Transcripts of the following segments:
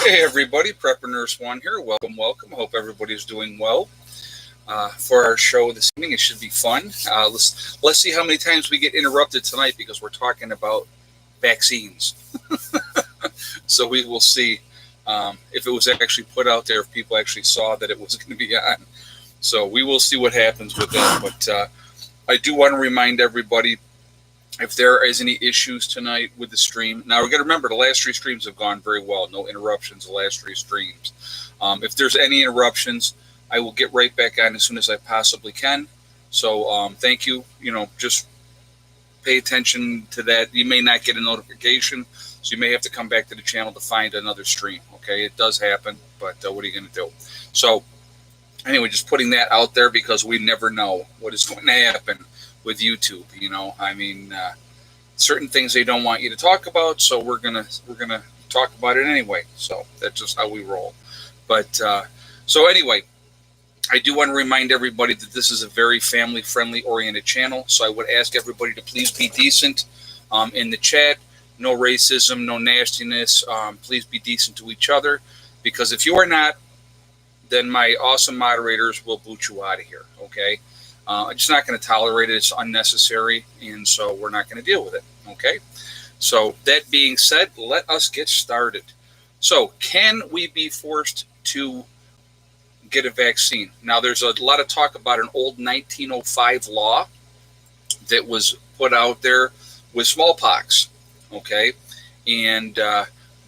Hey everybody, Prepper Nurse One here. Welcome, welcome. Hope everybody's doing well. For our show this evening, it should be fun. Let's see how many times we get interrupted tonight because we're talking about vaccines. So we will see if it was actually put out there, if people actually saw that it was going to be on. So we will see what happens with that. But I do want to remind everybody if there is any issues tonight with the stream. Now, we got to remember the last three streams have gone very well. No interruptions the last three streams. If there's any interruptions, I will get right back on as soon as I possibly can. So thank you. Just pay attention to that. You may not get a notification, so you may have to come back to the channel to find another stream. Okay, it does happen, but what are you going to do? So anyway, just putting that out there because we never know what is going to happen with YouTube. Certain things they don't want you to talk about, so we're gonna talk about it anyway. So that's just how we roll. But so anyway, I do want to remind everybody that this is a very family-friendly oriented channel. So I would ask everybody to please be decent in the chat. No racism, no nastiness. Please be decent to each other, because if you are not, then my awesome moderators will boot you out of here. Okay. I'm just not going to tolerate it. It's unnecessary, and so we're not going to deal with it. Okay? So that being said, let us get started. So can we be forced to get a vaccine? Now, there's a lot of talk about an old 1905 law that was put out there with smallpox. Okay? And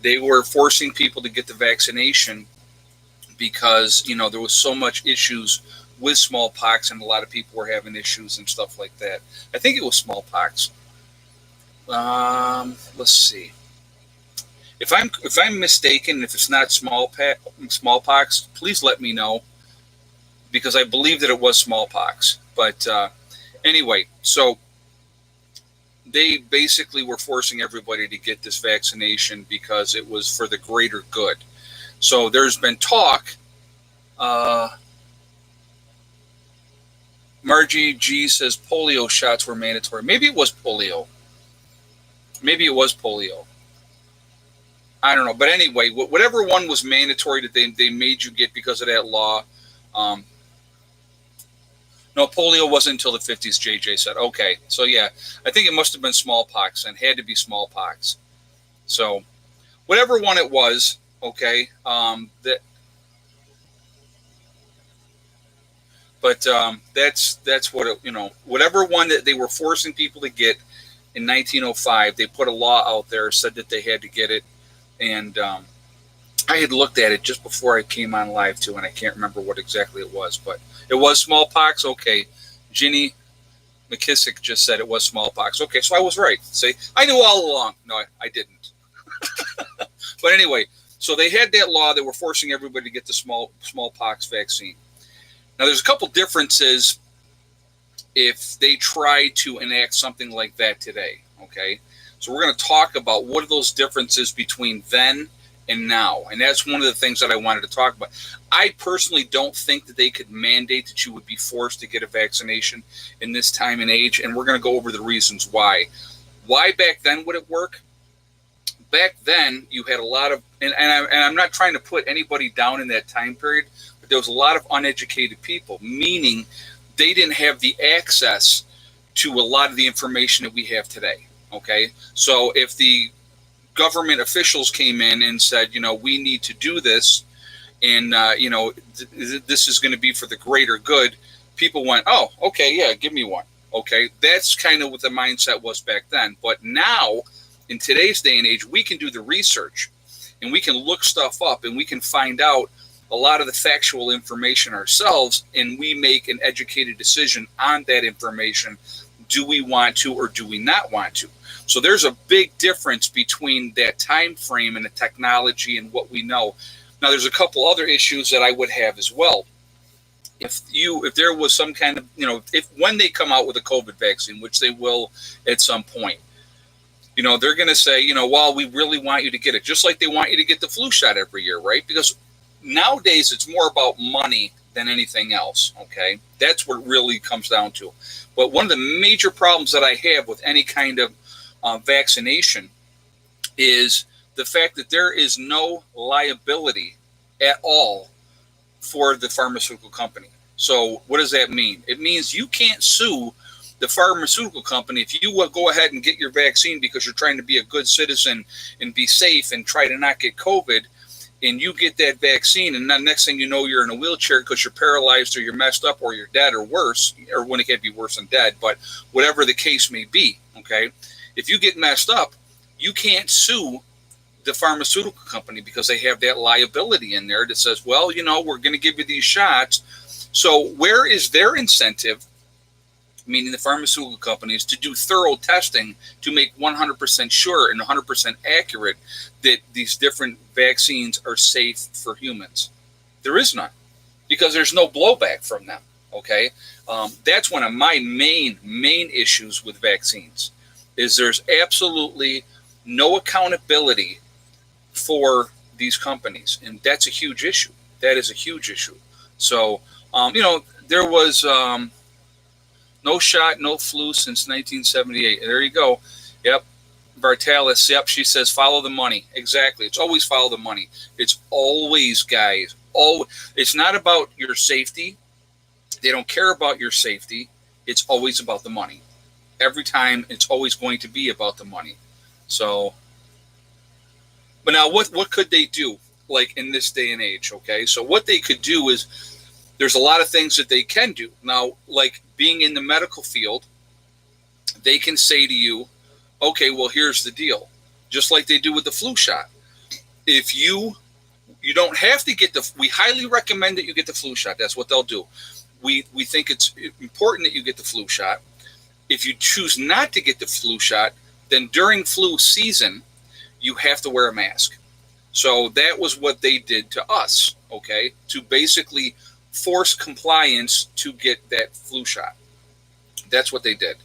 they were forcing people to get the vaccination because, there was so much issues with smallpox, and a lot of people were having issues and stuff like that. I think it was smallpox. Let's see. If I'm mistaken, if it's not smallpox, please let me know, because I believe that it was smallpox. But anyway, so they basically were forcing everybody to get this vaccination because it was for the greater good. So there's been talk. Margie G says polio shots were mandatory. Maybe it was polio. I don't know. But anyway, whatever one was mandatory that they made you get because of that law. No, polio wasn't until the 50s, JJ said. Okay. So, yeah, I think it must have been smallpox and had to be smallpox. So, whatever one it was, okay, that's what whatever one that they were forcing people to get in 1905, they put a law out there, said that they had to get it, and I had looked at it just before I came on live too, and I can't remember what exactly it was, but it was smallpox. Okay, Ginny McKissick just said it was smallpox. Okay, so I was right. See, I knew all along. No, I didn't. But anyway, so they had that law that were forcing everybody to get the smallpox vaccine. Now, there's a couple differences if they try to enact something like that today, okay? So we're going to talk about what are those differences between then and now, and that's one of the things that I wanted to talk about. I personally don't think that they could mandate that you would be forced to get a vaccination in this time and age, and we're going to go over the reasons why. Why back then would it work? Back then, you had a lot of, and I'm not trying to put anybody down in that time period, but there was a lot of uneducated people, meaning they didn't have the access to a lot of the information that we have today, okay? So if the government officials came in and said, we need to do this, and, this is going to be for the greater good, people went, oh, okay, yeah, give me one, okay? That's kind of what the mindset was back then. But now, in today's day and age, we can do the research, and we can look stuff up, and we can find out a lot of the factual information ourselves, and we make an educated decision on that information. Do we want to or do we not want to? So there's a big difference between that time frame and the technology and what we know. Now, there's a couple other issues that I would have as well. If there was some kind of, when they come out with a COVID vaccine, which they will at some point, they're going to say, well, we really want you to get it, just like they want you to get the flu shot every year, right? Because nowadays it's more about money than anything else, okay? That's what it really comes down to. But one of the major problems that I have with any kind of vaccination is the fact that there is no liability at all for the pharmaceutical company. So what does that mean? It means you can't sue the pharmaceutical company if you will go ahead and get your vaccine because you're trying to be a good citizen and be safe and try to not get COVID, and you get that vaccine, and then next thing you know, you're in a wheelchair because you're paralyzed or you're messed up or you're dead or worse, or when it can't be worse than dead, but whatever the case may be, okay? If you get messed up, you can't sue the pharmaceutical company because they have that liability in there that says, well, we're going to give you these shots. So where is their incentive, meaning the pharmaceutical companies, to do thorough testing to make 100% sure and 100% accurate that these different vaccines are safe for humans? There is none, because there's no blowback from them, okay? That's one of my main issues with vaccines, is there's absolutely no accountability for these companies, and that's a huge issue. That is a huge issue. So, there was no shot, no flu since 1978. There you go. Yep. Bartalis, yep, she says follow the money. Exactly. It's always follow the money. It's always, guys. It's not about your safety. They don't care about your safety. It's always about the money. Every time, it's always going to be about the money. So, but now what could they do, like in this day and age, okay? So what they could do is, there's a lot of things that they can do. Now, like being in the medical field, they can say to you, okay, well, here's the deal. Just like they do with the flu shot. If you don't have to get we highly recommend that you get the flu shot. That's what they'll do. We think it's important that you get the flu shot. If you choose not to get the flu shot, then during flu season, you have to wear a mask. So that was what they did to us, okay, to basically force compliance to get that flu shot. That's what they did.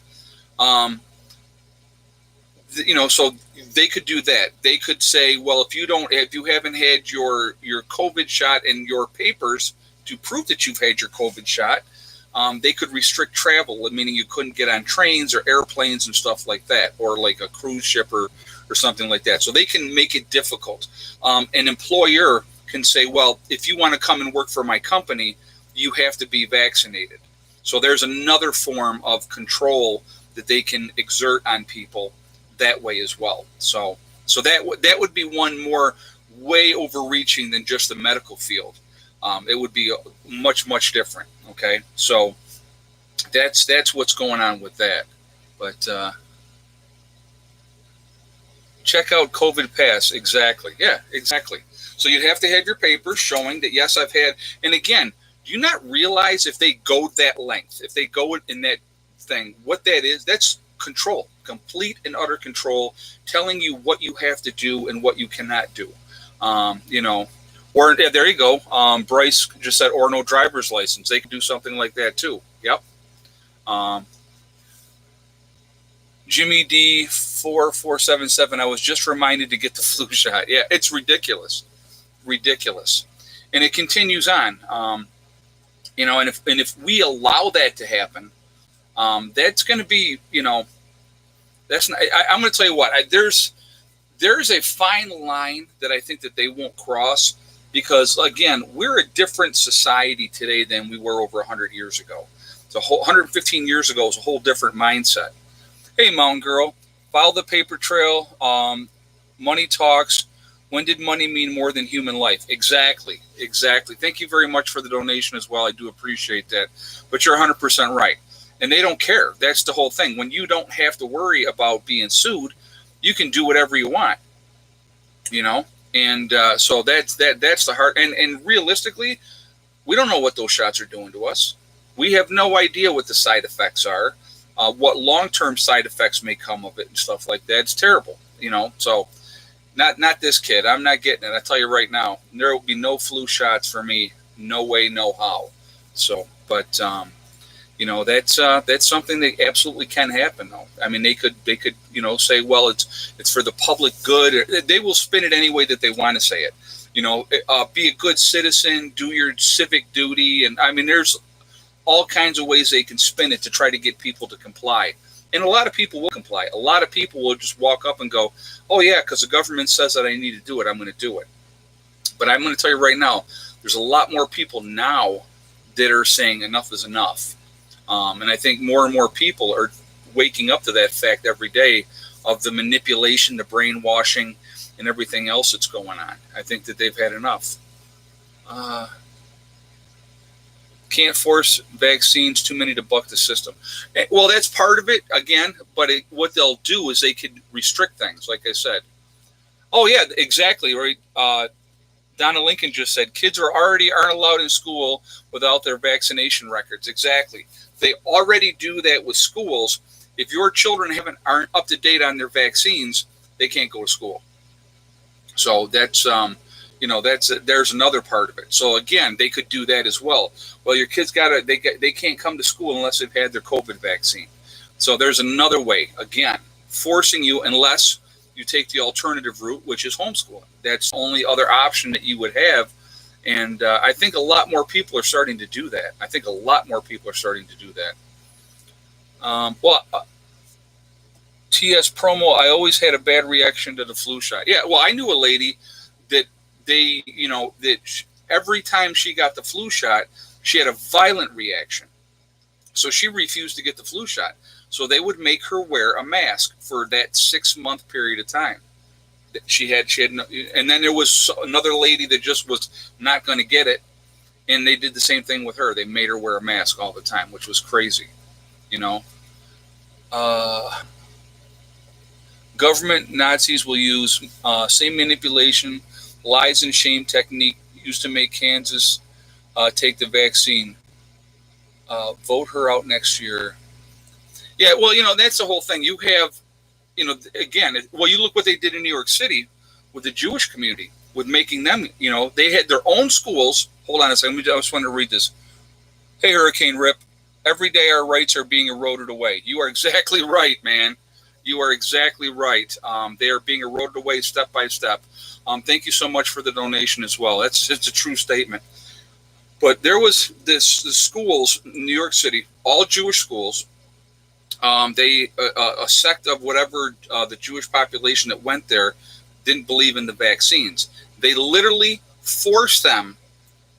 So they could do that. They could say, well, if you haven't had your COVID shot and your papers to prove that you've had your COVID shot, they could restrict travel, meaning you couldn't get on trains or airplanes and stuff like that, or like a cruise ship or something like that. So they can make it difficult. An employer can say, well, if you want to come and work for my company, you have to be vaccinated. So there's another form of control that they can exert on people that way as well. So that would be one more way overreaching than just the medical field. It would be much different. Okay, so that's what's going on with that. But check out COVID Pass. Exactly. Yeah, exactly. So you'd have to have your papers showing that, yes, I've had. And again, do you not realize if they go that length, if they go in that thing, what that is? That's control, complete and utter control, telling you what you have to do and what you cannot do. Or there you go. Bryce just said, or no driver's license. They could do something like that too. Yep. Jimmy D4477. I was just reminded to get the flu shot. Yeah, it's ridiculous, and it continues on. And if we allow that to happen, that's going to be, that's not. I'm going to tell you what. There's a fine line that I think that they won't cross. Because, again, we're a different society today than we were over 100 years ago. So 115 years ago was a whole different mindset. Hey, Mountain Girl, follow the paper trail. Money talks. When did money mean more than human life? Exactly. Thank you very much for the donation as well. I do appreciate that. But you're 100% right. And they don't care. That's the whole thing. When you don't have to worry about being sued, you can do whatever you want, And so that's the heart. And realistically, we don't know what those shots are doing to us. We have no idea what the side effects are, what long-term side effects may come of it and stuff like that. It's terrible, So not this kid. I'm not getting it. I tell you right now, there will be no flu shots for me. No way, no how. So, but that's something that absolutely can happen, though. I mean, they could say, well, it's for the public good. They will spin it any way that they want to say it. Be a good citizen, do your civic duty, and I mean, there's all kinds of ways they can spin it to try to get people to comply. And a lot of people will comply. A lot of people will just walk up and go, oh, yeah, because the government says that I need to do it, I'm going to do it. But I'm going to tell you right now, there's a lot more people now that are saying enough is enough. And I think more and more people are waking up to that fact every day of the manipulation, the brainwashing, and everything else that's going on. I think that they've had enough. Can't force vaccines, too many to buck the system. Well, that's part of it, again, but what they'll do is they can restrict things, like I said. Oh, yeah, exactly, right? Donna Lincoln just said, kids aren't allowed in school without their vaccination records. Exactly. They already do that with schools. If your children aren't up to date on their vaccines, they can't go to school. So that's there's another part of it. So again, they could do that as well. Well, your kids they can't come to school unless they've had their COVID vaccine. So there's another way. Again, forcing you unless you take the alternative route, which is homeschooling. That's the only other option that you would have. And I think a lot more people are starting to do that. TS promo, I always had a bad reaction to the flu shot. Yeah, well, I knew a lady that every time she got the flu shot, she had a violent reaction. So she refused to get the flu shot. So they would make her wear a mask for that 6-month period of time. She had and then there was another lady that just was not going to get it, and they did the same thing with her. They made her wear a mask all the time, which was crazy, Government Nazis will use same manipulation, lies and shame technique used to make Kansas take the vaccine. Vote her out next year. Yeah, well, that's the whole thing. You have, again, you look what they did in New York City with the Jewish community, with making them, they had their own schools. Hold on a second. I just wanted to read this. Hey, Hurricane Rip, every day our rights are being eroded away. You are exactly right, man. You are exactly right. They are being eroded away step by step. Thank you so much for the donation as well. It's a true statement. But there was the schools in New York City, all Jewish schools. A sect of whatever the Jewish population that went there didn't believe in the vaccines. They literally forced them.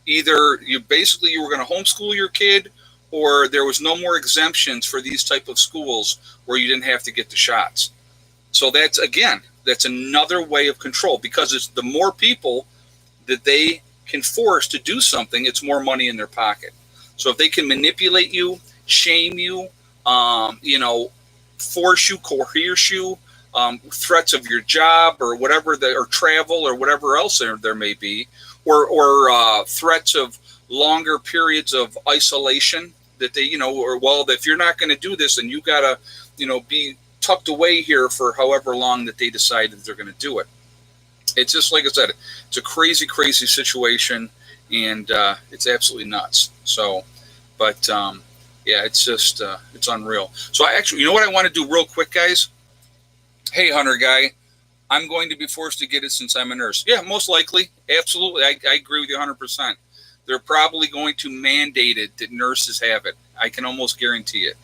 Either you were going to homeschool your kid, or there was no more exemptions for these type of schools where you didn't have to get the shots. So that's another way of control, because it's the more people that they can force to do something, it's more money in their pocket. So if they can manipulate you, shame you, force you, coerce you, threats of your job or whatever, or travel or whatever else there may be, or threats of longer periods of isolation that they, if you're not going to do this, then you got to, be tucked away here for however long that they decide that they're going to do it. It's just, like I said, it's a crazy, crazy situation, and it's absolutely nuts. So, but yeah, it's just, it's unreal. So I actually, what I want to do real quick, guys? Hey, Hunter guy, I'm going to be forced to get it since I'm a nurse. Yeah, most likely. Absolutely. I agree with you 100%. They're probably going to mandate it that nurses have it. I can almost guarantee it.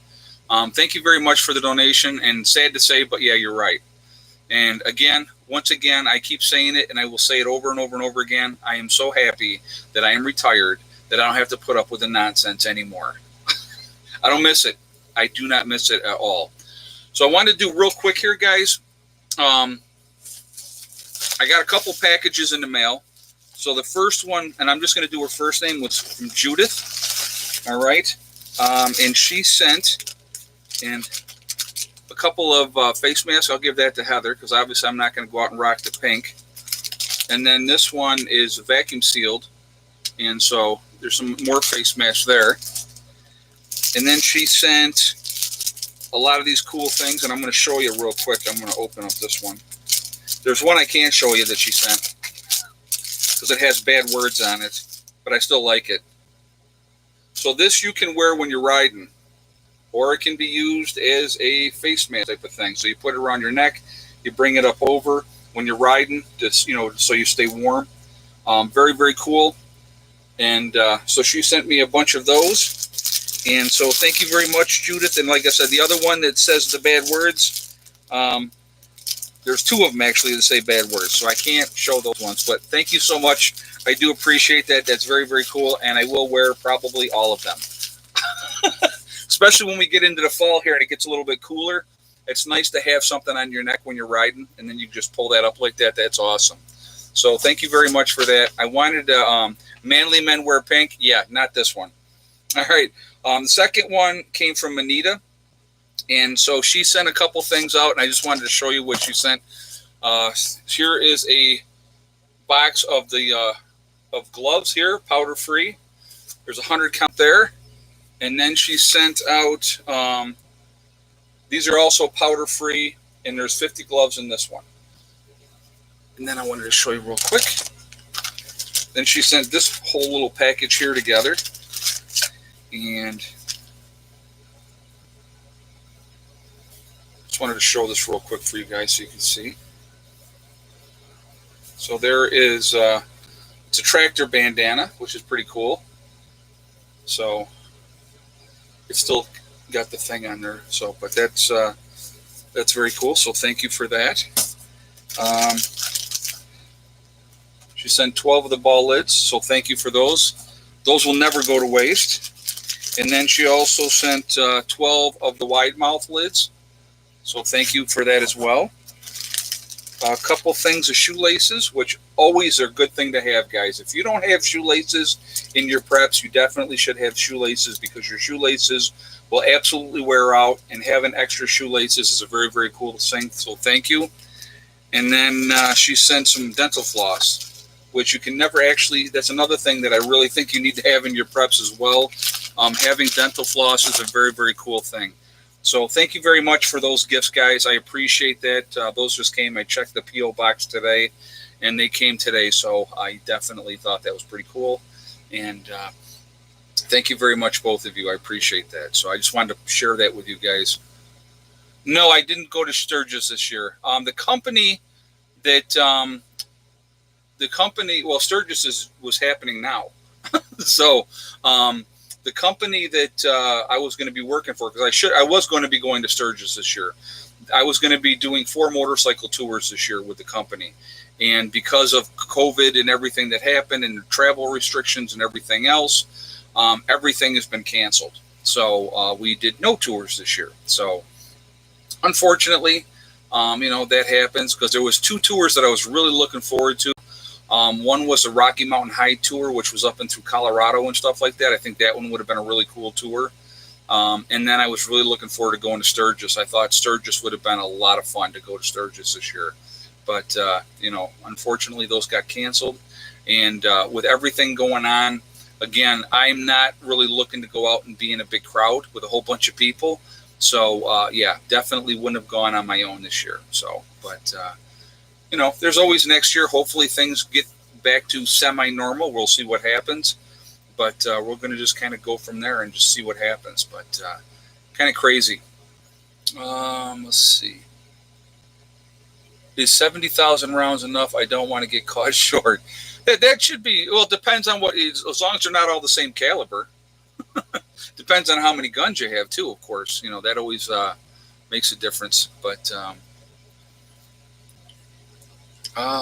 Thank you very much for the donation, and sad to say, but yeah, you're right. And again, once again, I keep saying it, and I will say it over and over and over again. I am so happy that I am retired, that I don't have to put up with the nonsense anymore. I don't miss it. I do not miss it at all. So I wanted to do real quick here, guys. I got a couple packages in the mail. So the first one, and I'm just going to do her first name, was from Judith. All right. And she sent in a couple of face masks. I'll give that to Heather, because obviously I'm not going to go out and rock the pink. And then this one is vacuum sealed. And so there's some more face masks there. And then she sent a lot of these cool things, and I'm going to show you real quick. I'm going to open up this one. There's one I can't show you that she sent, because it has bad words on it, but I still like it. So this you can wear when you're riding, or it can be used as a face mask type of thing. So you put it around your neck, you bring it up over when you're riding, just, so you stay warm. Very, very cool. And so she sent me a bunch of those. And so thank you very much, Judith. And like I said, the other one that says the bad words, there's two of them actually that say bad words, so I can't show those ones. But thank you so much. I do appreciate that. That's very, very cool. And I will wear probably all of them. Especially when we get into the fall here and it gets a little bit cooler. It's nice to have something on your neck when you're riding, and then you just pull that up like that. That's awesome. So thank you very much for that. I wanted to, manly men wear pink. Yeah, not this one. All right. The second one came from Anita. And so she sent a couple things out, and I just wanted to show you what she sent. Here is a box of the of gloves here, powder free. There's 100 count there. And then she sent out, these are also powder free, and there's 50 gloves in this one. And then I wanted to show you real quick. Then she sent this whole little package here together. And just wanted to show this real quick for you guys so you can see. So there is, it's a tractor bandana, which is pretty cool. So it's still got the thing on there. So, but that's very cool. So thank you for that. She sent 12 of the ball lids. So thank you for those. Those will never go to waste. And then she also sent 12 of the wide mouth lids. So thank you for that as well. A couple things of shoelaces, which always are a good thing to have, guys. If you don't have shoelaces in your preps, you definitely should have shoelaces, because your shoelaces will absolutely wear out, and having extra shoelaces is a very, very cool thing. So thank you. And then she sent some dental floss, which you can never actually, that's another thing that I really think you need to have in your preps as well. Having dental floss is a very, very cool thing. So thank you very much for those gifts, guys. I appreciate that. Those just came. I checked the P.O. box today, and they came today. So I definitely thought that was pretty cool. And thank you very much, both of you. I appreciate that. So I just wanted to share that with you guys. No, I didn't go to Sturgis this year. The company, well, Sturgis was happening now. So, the company that I was going to be working for, because I was going to be going to Sturgis this year. I was going to be doing 4 motorcycle tours this year with the company. And because of COVID and everything that happened and the travel restrictions and everything else, everything has been canceled. So we did no tours this year. So unfortunately, that happens, because there was 2 tours that I was really looking forward to. One was the Rocky Mountain High Tour, which was up and through Colorado and stuff like that. I think that one would have been a really cool tour. And then I was really looking forward to going to Sturgis. I thought Sturgis would have been a lot of fun to go to Sturgis this year. But, unfortunately, those got canceled. And with everything going on, again, I'm not really looking to go out and be in a big crowd with a whole bunch of people. So, definitely wouldn't have gone on my own this year. So, but... there's always next year. Hopefully things get back to semi-normal. We'll see what happens. But we're going to just kind of go from there and just see what happens. But kind of crazy. Let's see. Is 70,000 rounds enough? I don't want to get caught short. That should be, well, it depends on as long as they're not all the same caliber. Depends on how many guns you have, too, of course. That always makes a difference. But...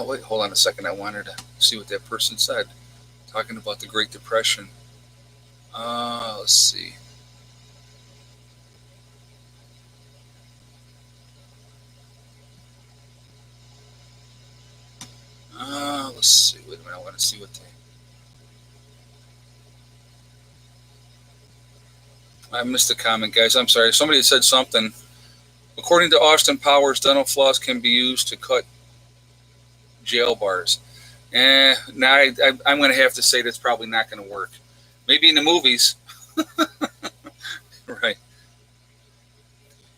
wait, hold on a second. I wanted to see what that person said. Talking about the Great Depression. Let's see. Let's see. Wait a minute. I want to see what I missed a comment, guys. I'm sorry. Somebody said something. According to Austin Powers, dental floss can be used to cut jail bars. Now I'm going to have to say that's probably not going to work. Maybe in the movies. Right.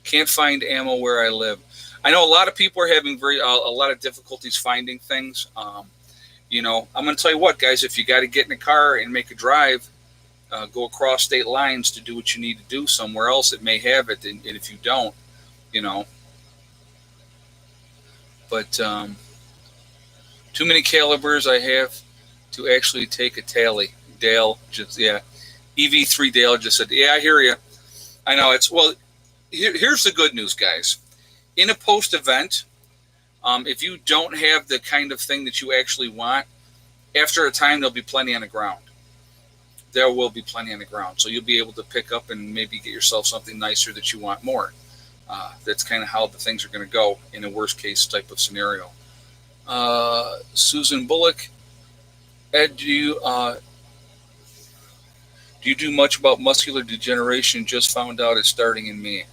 Can't find ammo where I live. I know a lot of people are having a lot of difficulties finding things. I'm going to tell you what, guys, if you got to get in a car and make a drive, go across state lines to do what you need to do somewhere else, it may have it. And if you don't, but, too many calibers I have to actually take a tally. Dale, just, yeah. EV3 Dale just said, yeah, I hear you. I know it's, well, here's the good news, guys. In a post-event, if you don't have the kind of thing that you actually want, after a time, there'll be plenty on the ground. There will be plenty on the ground. So you'll be able to pick up and maybe get yourself something nicer that you want more. That's kind of how the things are going to go in a worst case type of scenario. Susan Bullock, Ed, do you do much about muscular degeneration? Just found out it's starting in me.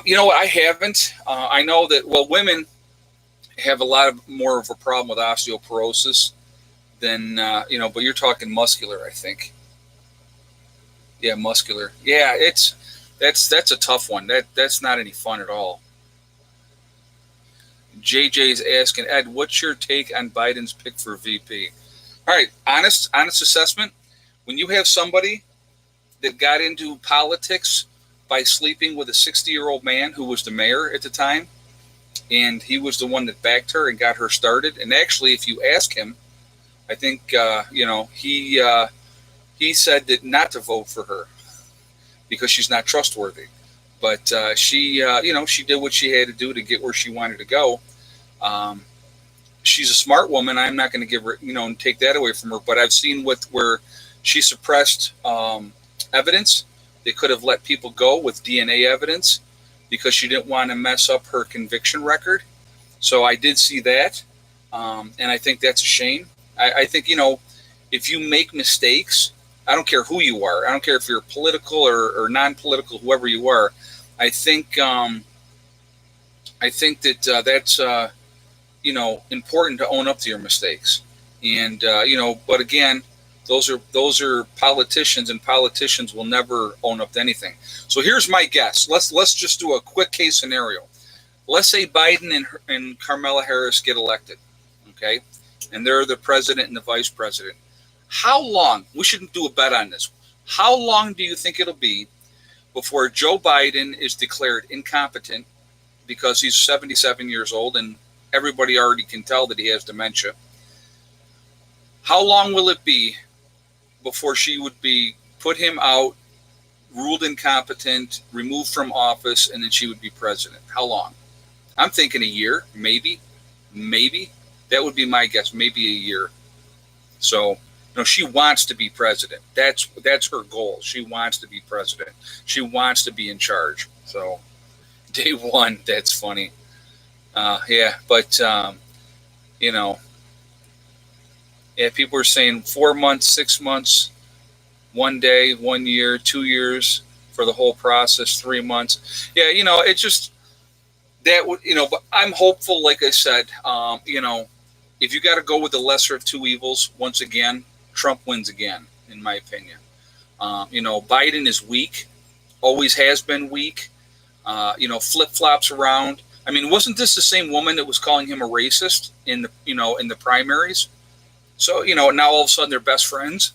You know what? I haven't. I know that, well, women have a lot more of a problem with osteoporosis than, but you're talking muscular, I think. Yeah, muscular. Yeah, that's a tough one. That's not any fun at all. JJ's asking, Ed, what's your take on Biden's pick for VP? All right, honest assessment. When you have somebody that got into politics by sleeping with a 60-year-old man who was the mayor at the time, and he was the one that backed her and got her started. And actually, if you ask him, I think, he said that not to vote for her because she's not trustworthy. But she did what she had to do to get where she wanted to go. She's a smart woman. I'm not going to give her, take that away from her. But I've seen where she suppressed evidence. They could have let people go with DNA evidence because she didn't want to mess up her conviction record. So I did see that. And I think that's a shame. I think, if you make mistakes, I don't care who you are. I don't care if you're political or non-political, whoever you are. I think that that's important to own up to your mistakes. And but again, those are politicians, and politicians will never own up to anything. So here's my guess. Let's just do a quick case scenario. Let's say Biden and Kamala Harris get elected, okay, and they're the president and the vice president. How long? We shouldn't do a bet on this. How long do you think it'll be before Joe Biden is declared incompetent because he's 77 years old and everybody already can tell that he has dementia? How long will it be before she would be put him out, ruled incompetent, removed from office, and then she would be president? How long? I'm thinking a year, maybe. That would be my guess, maybe a year. So, she wants to be president. That's her goal. She wants to be president. She wants to be in charge. So, day one, that's funny. People are saying 4 months, 6 months, 1 day, 1 year, 2 years for the whole process, 3 months. Yeah, it's just that would, but I'm hopeful, like I said, if you got to go with the lesser of two evils, once again, Trump wins again, in my opinion. Biden is weak, always has been weak, flip-flops around. I mean, wasn't this the same woman that was calling him a racist in the primaries? So, now all of a sudden they're best friends.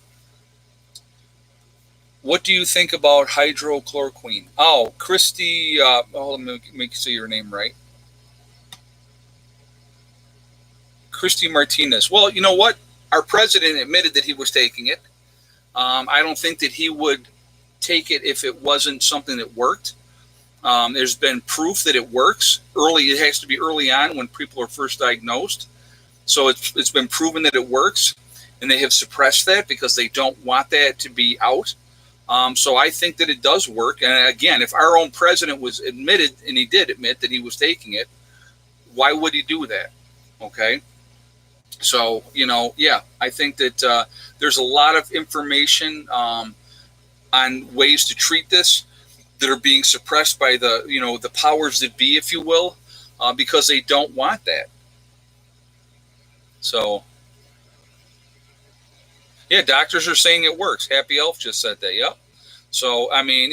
What do you think about hydrochloroquine? Oh, Christy, let me make say your name right. Christy Martinez. Well, you know what? Our president admitted that he was taking it. I don't think that he would take it if it wasn't something that worked. There's been proof that it works early. It has to be early on when people are first diagnosed. So it's been proven that it works, and they have suppressed that because they don't want that to be out. So I think that it does work. And again, if our own president was admitted, and he did admit that he was taking it, why would he do that? Okay. So, I think that there's a lot of information on ways to treat this that are being suppressed by the powers that be, if you will, because they don't want that. So, yeah, doctors are saying it works. Happy Elf just said that. Yep. So, I mean,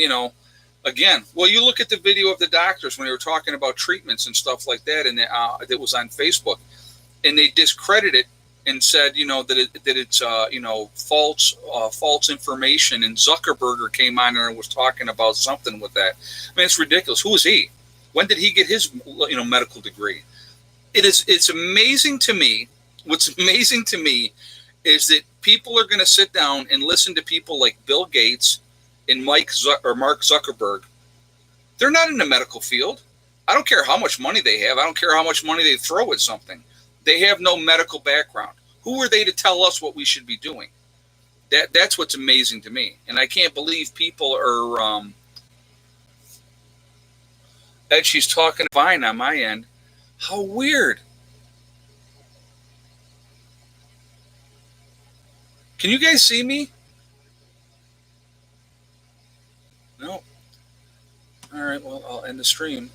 again, well, you look at the video of the doctors when they were talking about treatments and stuff like that, and that was on Facebook, and they discredited it and said, that it's false information. And Zuckerberg came on there and was talking about something with that. I mean, it's ridiculous. Who is he? When did he get his medical degree? It's amazing to me. What's amazing to me is that people are going to sit down and listen to people like Bill Gates and Mark Zuckerberg. They're not in the medical field. I don't care how much money they have. I don't care how much money they throw at something. They have no medical background. Who are they to tell us what we should be doing? That's what's amazing to me, and I can't believe people are. Ed, she's talking fine on my end. How weird. Can you guys see me? No. All right. Well, I'll end the stream.